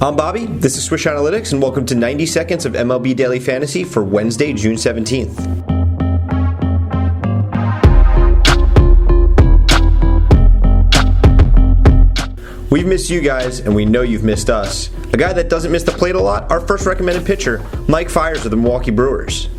I'm Bobby, this is Swish Analytics, and welcome to 90 seconds of MLB Daily Fantasy for Wednesday, June 17th. We've missed you guys, and we know you've missed us. A guy that doesn't miss the plate a lot, our first recommended pitcher, Mike Fiers of the Milwaukee Brewers.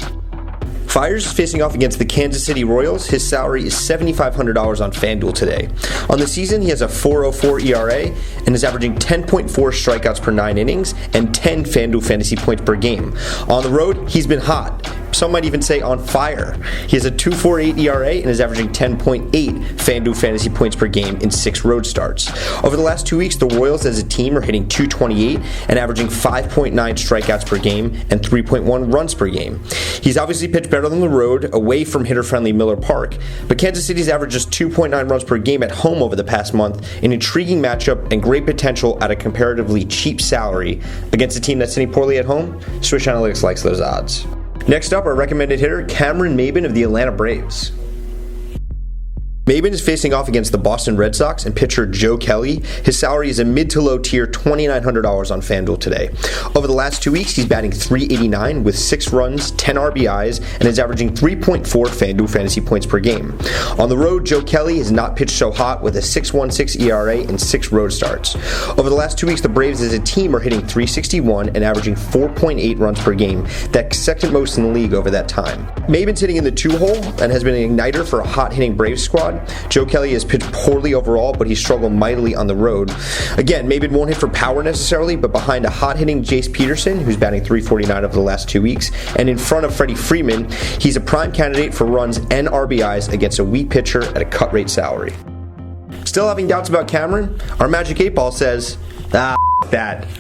Fiers is facing off against the Kansas City Royals. His salary is $7,500 on FanDuel today. On the season, he has a 4.04 ERA and is averaging 10.4 strikeouts per 9 innings and 10 FanDuel fantasy points per game. On the road, he's been hot. Some might even say on fire. He has a 2.48 ERA and is averaging 10.8 FanDuel fantasy points per game in 6 road starts. Over the last 2 weeks, the Royals as a team are hitting .228 and averaging 5.9 strikeouts per game and 3.1 runs per game. He's obviously pitched better on the road, away from hitter-friendly Miller Park, but Kansas City's averaged just 2.9 runs per game at home over the past month, an intriguing matchup and great potential at a comparatively cheap salary against a team that's hitting poorly at home. Swish Analytics likes those odds. Next up, our recommended hitter, Cameron Maybin of the Atlanta Braves. Maybin is facing off against the Boston Red Sox and pitcher Joe Kelly. His salary is a mid to low tier $2,900 on FanDuel today. Over the last 2 weeks, he's batting .389 with 6 runs, 10 RBIs, and is averaging 3.4 FanDuel fantasy points per game. On the road, Joe Kelly has not pitched so hot with a 6.16 ERA in 6 road starts. Over the last 2 weeks, the Braves as a team are hitting .361 and averaging 4.8 runs per game. That's second most in the league over that time. Maybin's hitting in the 2-hole and has been an igniter for a hot-hitting Braves squad. Joe Kelly has pitched poorly overall, but he's struggled mightily on the road. Again, Maybin won't hit for power necessarily, but behind a hot-hitting Jace Peterson, who's batting .349 over the last 2 weeks, and in front of Freddie Freeman, he's a prime candidate for runs and RBIs against a weak pitcher at a cut-rate salary. Still having doubts about Cameron? Our Magic 8 Ball says, that.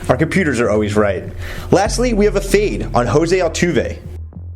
Our computers are always right. Lastly, we have a fade on Jose Altuve.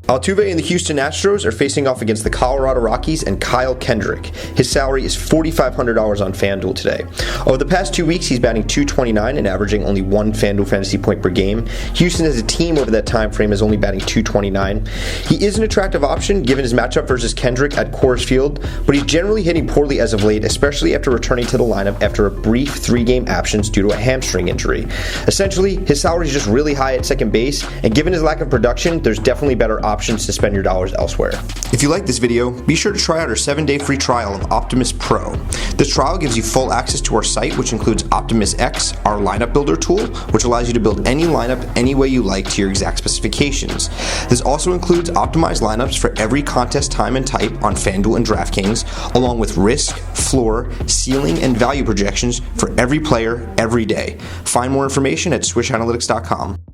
Altuve and the Houston Astros are facing off against the Colorado Rockies and Kyle Kendrick. His salary is $4,500 on FanDuel today. Over the past 2 weeks, he's batting .229 and averaging only 1 FanDuel fantasy point per game. Houston as a team over that time frame is only batting .229. He is an attractive option given his matchup versus Kendrick at Coors Field, but he's generally hitting poorly as of late, especially after returning to the lineup after a brief 3-game absence due to a hamstring injury. Essentially, his salary is just really high at second base, and given his lack of production, there's definitely better options to spend your dollars elsewhere. If you like this video, be sure to try out our 7-day free trial of Optimus Pro. This trial gives you full access to our site, which includes Optimus X, our lineup builder tool, which allows you to build any lineup any way you like to your exact specifications. This also includes optimized lineups for every contest time and type on FanDuel and DraftKings, along with risk, floor, ceiling, and value projections for every player every day. Find more information at swishanalytics.com.